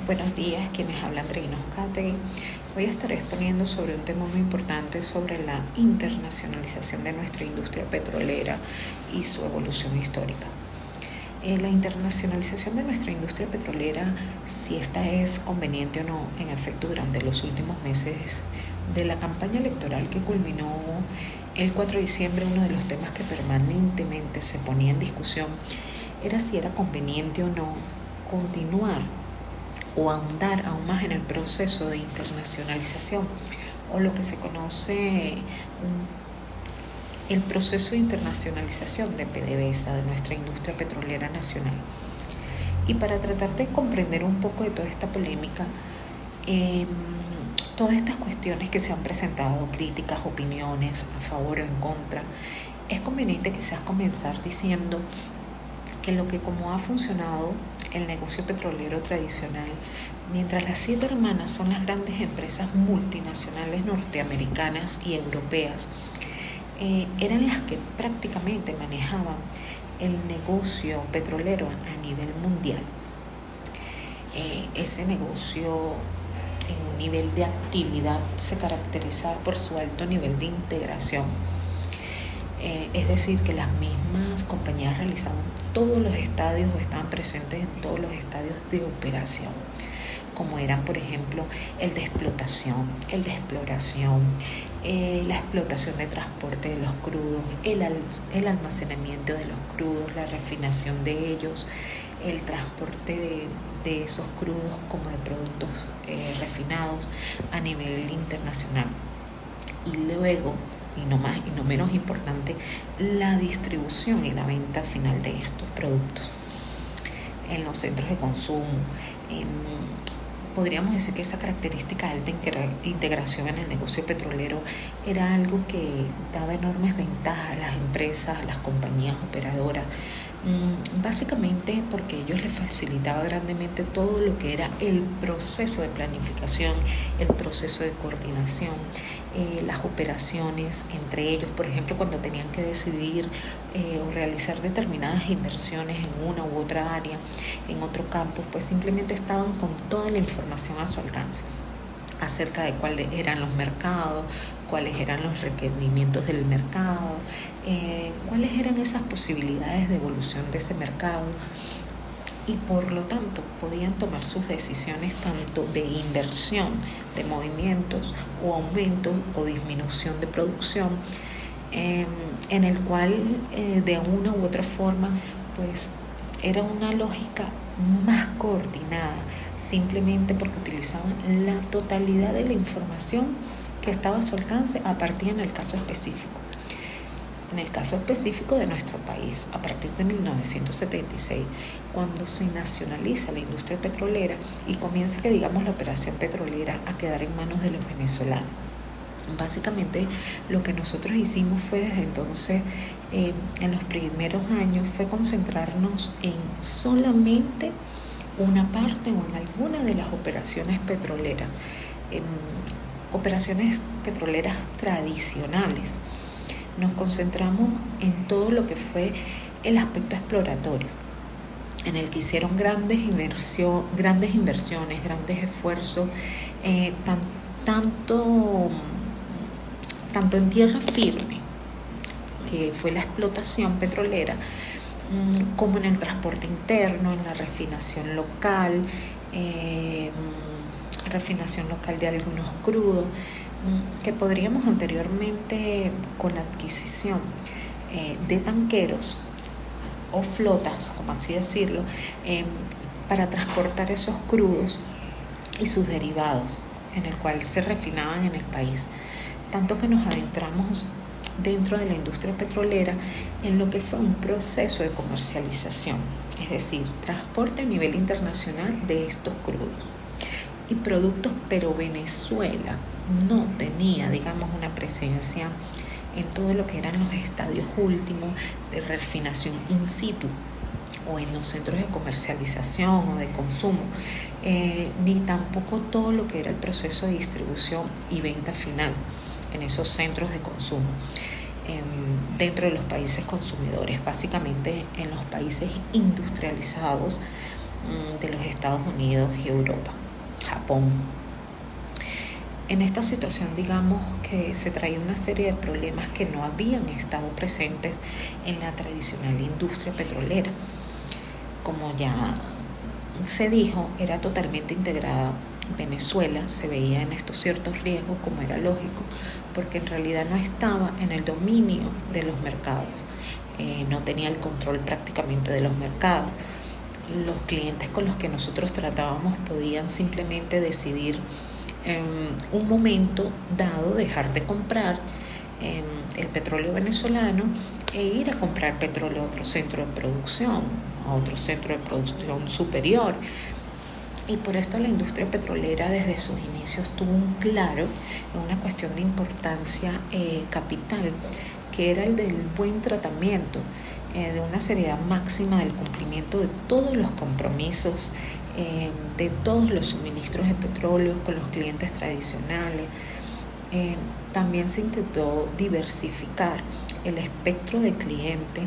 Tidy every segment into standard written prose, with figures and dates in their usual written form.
Buenos días, quienes habla Andreina Oscategui. Hoy estaré exponiendo sobre un tema muy importante sobre la internacionalización de nuestra industria petrolera y su evolución histórica. La internacionalización de nuestra industria petrolera, si esta es conveniente o no, en efecto, durante los últimos meses de la campaña electoral que culminó el 4 de diciembre, uno de los temas que permanentemente se ponía en discusión era si era conveniente o no continuar o ahondar aún más en el proceso de internacionalización o lo que se conoce el proceso de internacionalización de PDVSA, de nuestra industria petrolera nacional. Y para tratar de comprender un poco de toda esta polémica, todas estas cuestiones que se han presentado, críticas, opiniones, a favor o en contra, es conveniente quizás comenzar diciendo que lo que como ha funcionado el negocio petrolero tradicional, mientras las 7 hermanas son las grandes empresas multinacionales norteamericanas y europeas, eran las que prácticamente manejaban el negocio petrolero a nivel mundial. Ese negocio en un nivel de actividad se caracterizaba por su alto nivel de integración. Es decir, que las mismas compañías realizaban todos los estadios o estaban presentes en todos los estadios de operación, como eran, por ejemplo, el de explotación, el de exploración, la explotación de transporte de los crudos, el almacenamiento de los crudos, la refinación de ellos, el transporte de esos crudos como de productos refinados a nivel internacional. Y luego, y no menos importante, la distribución y la venta final de estos productos en los centros de consumo. Podríamos decir que esa característica de alta integración en el negocio petrolero era algo que daba enormes ventajas a las empresas, a las compañías operadoras, básicamente porque ellos les facilitaba grandemente todo lo que era el proceso de planificación, el proceso de coordinación, las operaciones entre ellos. Por ejemplo, cuando tenían que decidir o realizar determinadas inversiones en una u otra área, en otro campo, pues simplemente estaban con toda la información a su alcance acerca de cuáles eran los mercados, cuáles eran los requerimientos del mercado, cuáles eran esas posibilidades de evolución de ese mercado, y por lo tanto podían tomar sus decisiones tanto de inversión, de movimientos o aumento o disminución de producción, en el cual de una u otra forma pues era una lógica más coordinada, simplemente porque utilizaban la totalidad de la información que estaba a su alcance a partir en el caso específico. En el caso específico de nuestro país, a partir de 1976, cuando se nacionaliza la industria petrolera y comienza la operación petrolera a quedar en manos de los venezolanos. Básicamente lo que nosotros hicimos fue desde entonces, en los primeros años, fue concentrarnos en solamente una parte o en alguna de las operaciones petroleras, operaciones petroleras tradicionales. Nos concentramos en todo lo que fue el aspecto exploratorio, en el que hicieron grandes inversiones, grandes esfuerzos, tanto en tierra firme, que fue la explotación petrolera, como en el transporte interno, en la refinación local de algunos crudos, que podríamos anteriormente, con la adquisición de tanqueros o flotas, como así decirlo, para transportar esos crudos y sus derivados, en el cual se refinaban en el país. Tanto que nos adentramos dentro de la industria petrolera en lo que fue un proceso de comercialización, es decir, transporte a nivel internacional de estos crudos y productos, pero Venezuela no tenía, una presencia en todo lo que eran los estadios últimos de refinación in situ o en los centros de comercialización o de consumo, ni tampoco todo lo que era el proceso de distribución y venta final en esos centros de consumo dentro de los países consumidores. Básicamente en los países industrializados de los Estados Unidos y Europa, Japón. En esta situación, digamos que se traía una serie de problemas que no habían estado presentes en la tradicional industria petrolera. Como ya se dijo, era totalmente integrada Venezuela. Se veía en estos ciertos riesgos, como era lógico, porque en realidad no estaba en el dominio de los mercados, no tenía el control prácticamente de los mercados. Los clientes con los que nosotros tratábamos podían simplemente decidir en un momento dado dejar de comprar el petróleo venezolano e ir a comprar petróleo a otro centro de producción, a otro centro de producción superior. Y por esto la industria petrolera desde sus inicios tuvo un claro, una cuestión de importancia capital, que era el del buen tratamiento, de una seriedad máxima del cumplimiento de todos los compromisos, de todos los suministros de petróleo con los clientes tradicionales. También se intentó diversificar el espectro de cliente,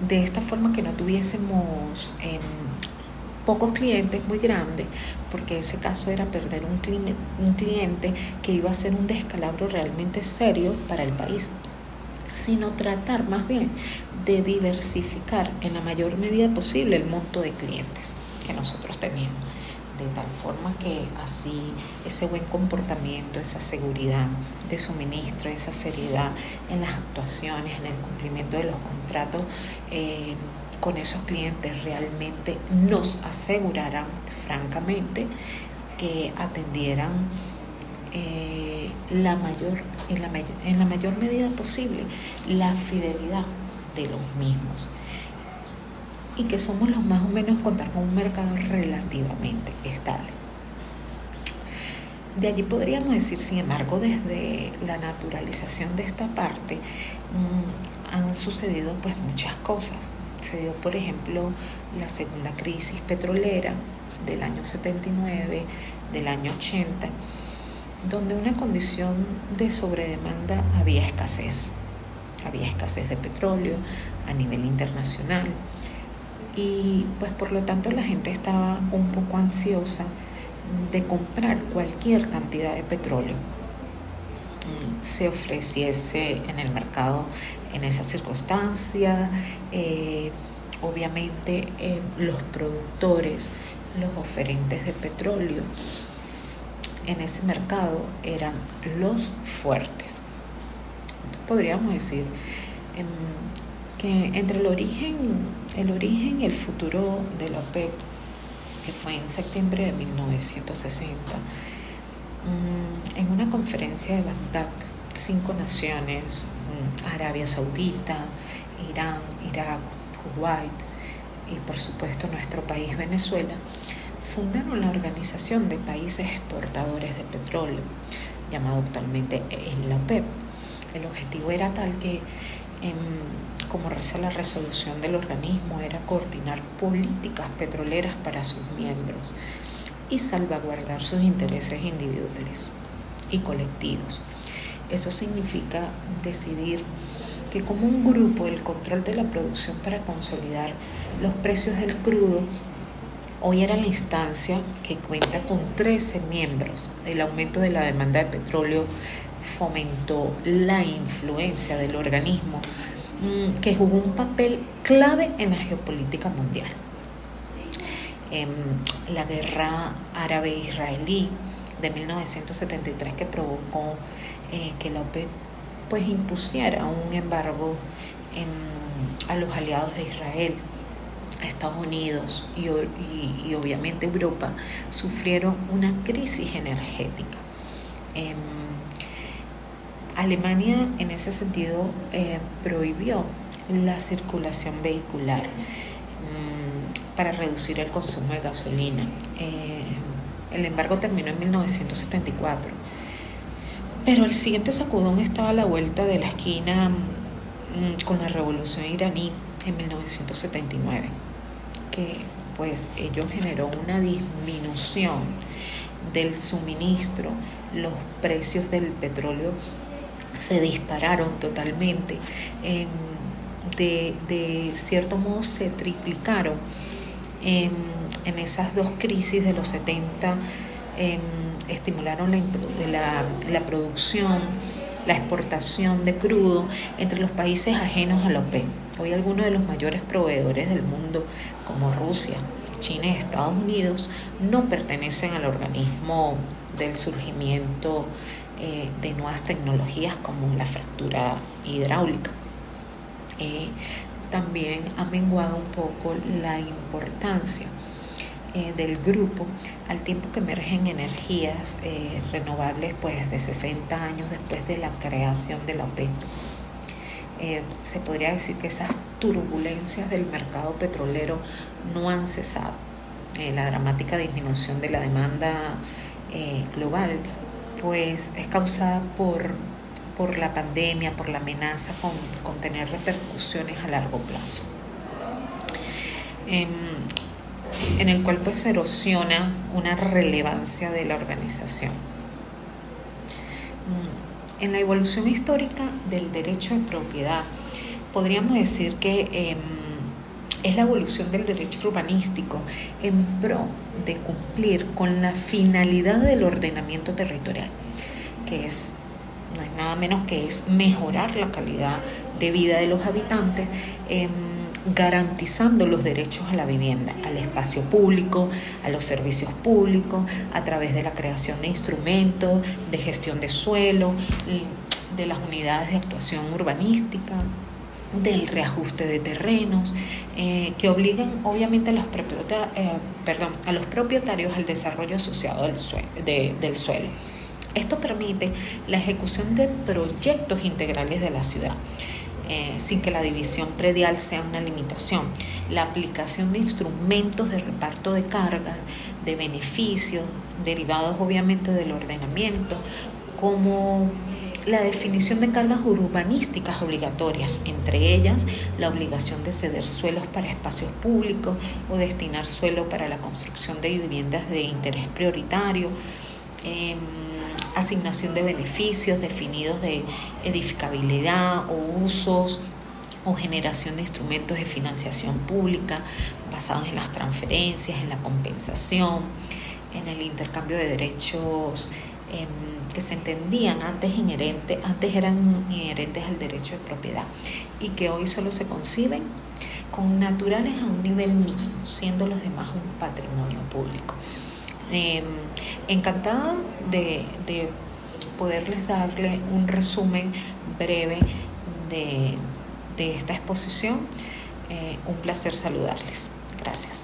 de esta forma que no tuviésemos pocos clientes muy grandes, porque ese caso era perder un cliente que iba a ser un descalabro realmente serio para el país, sino tratar más bien de diversificar en la mayor medida posible el monto de clientes que nosotros teníamos, de tal forma que así ese buen comportamiento, esa seguridad de suministro, esa seriedad en las actuaciones, en el cumplimiento de los contratos con esos clientes realmente nos asegurarán francamente que atendieran en la mayor medida posible la fidelidad de los mismos, y que somos los más o menos contar con un mercado relativamente estable. De allí podríamos decir, sin embargo, desde la naturalización de esta parte han sucedido pues muchas cosas. Se dio, por ejemplo, la segunda crisis petrolera del año 79, del año 80, donde una condición de sobredemanda había escasez de petróleo a nivel internacional, y pues por lo tanto la gente estaba un poco ansiosa de comprar cualquier cantidad de petróleo se ofreciese en el mercado en esa circunstancia. Obviamente los productores, los oferentes de petróleo en ese mercado eran los fuertes. Entonces podríamos decir que entre el origen y el futuro de la OPEP, que fue en septiembre de 1960, en una conferencia de Bagdad, 5 naciones, Arabia Saudita, Irán, Irak, Kuwait y por supuesto nuestro país Venezuela, fundaron la Organización de Países Exportadores de Petróleo, llamado actualmente la OPEP. El objetivo era tal que, como reza la resolución del organismo, era coordinar políticas petroleras para sus miembros y salvaguardar sus intereses individuales y colectivos. Eso significa decidir que como un grupo el control de la producción para consolidar los precios del crudo. Hoy era la instancia que cuenta con 13 miembros. El aumento de la demanda de petróleo fomentó la influencia del organismo, que jugó un papel clave en la geopolítica mundial. La guerra árabe-israelí de 1973, que provocó que la OPEP pues impusiera un embargo a los aliados de Israel, a Estados Unidos y obviamente Europa, sufrieron una crisis energética. Alemania en ese sentido prohibió la circulación vehicular para reducir el consumo de gasolina. El embargo terminó en 1974, pero el siguiente sacudón estaba a la vuelta de la esquina con la revolución iraní en 1979, que pues ello generó una disminución del suministro. Los precios del petróleo se dispararon totalmente, de cierto modo se triplicaron En esas dos crisis de los 70 estimularon la producción, la exportación de crudo entre los países ajenos a la OPEP. Hoy algunos de los mayores proveedores del mundo, como Rusia, China y Estados Unidos, no pertenecen al organismo del surgimiento de nuevas tecnologías como la fractura hidráulica. También ha menguado un poco la importancia del grupo al tiempo que emergen energías renovables pues de 60 años después de la creación de la OPEP. Se podría decir que esas turbulencias del mercado petrolero no han cesado. La dramática disminución de la demanda global pues es causada por la pandemia, por la amenaza con tener repercusiones a largo plazo, en el cual pues se erosiona una relevancia de la organización. En la evolución histórica del derecho de propiedad, podríamos decir que es la evolución del derecho urbanístico en pro de cumplir con la finalidad del ordenamiento territorial, que no es nada menos que es mejorar la calidad de vida de los habitantes, garantizando los derechos a la vivienda, al espacio público, a los servicios públicos, a través de la creación de instrumentos de gestión de suelo, de las unidades de actuación urbanística, del reajuste de terrenos, que obligan obviamente a los propietarios al desarrollo asociado del suelo. Esto permite la ejecución de proyectos integrales de la ciudad, sin que la división predial sea una limitación. La aplicación de instrumentos de reparto de cargas, de beneficios, derivados obviamente del ordenamiento, como la definición de cargas urbanísticas obligatorias, entre ellas la obligación de ceder suelos para espacios públicos o destinar suelo para la construcción de viviendas de interés prioritario, asignación de beneficios definidos de edificabilidad o usos, o generación de instrumentos de financiación pública basados en las transferencias, en la compensación, en el intercambio de derechos que se entendían antes eran inherentes al derecho de propiedad y que hoy solo se conciben con naturales a un nivel mínimo, siendo los demás un patrimonio público. Encantada de poderles darle un resumen breve de esta exposición. Un placer saludarles. Gracias.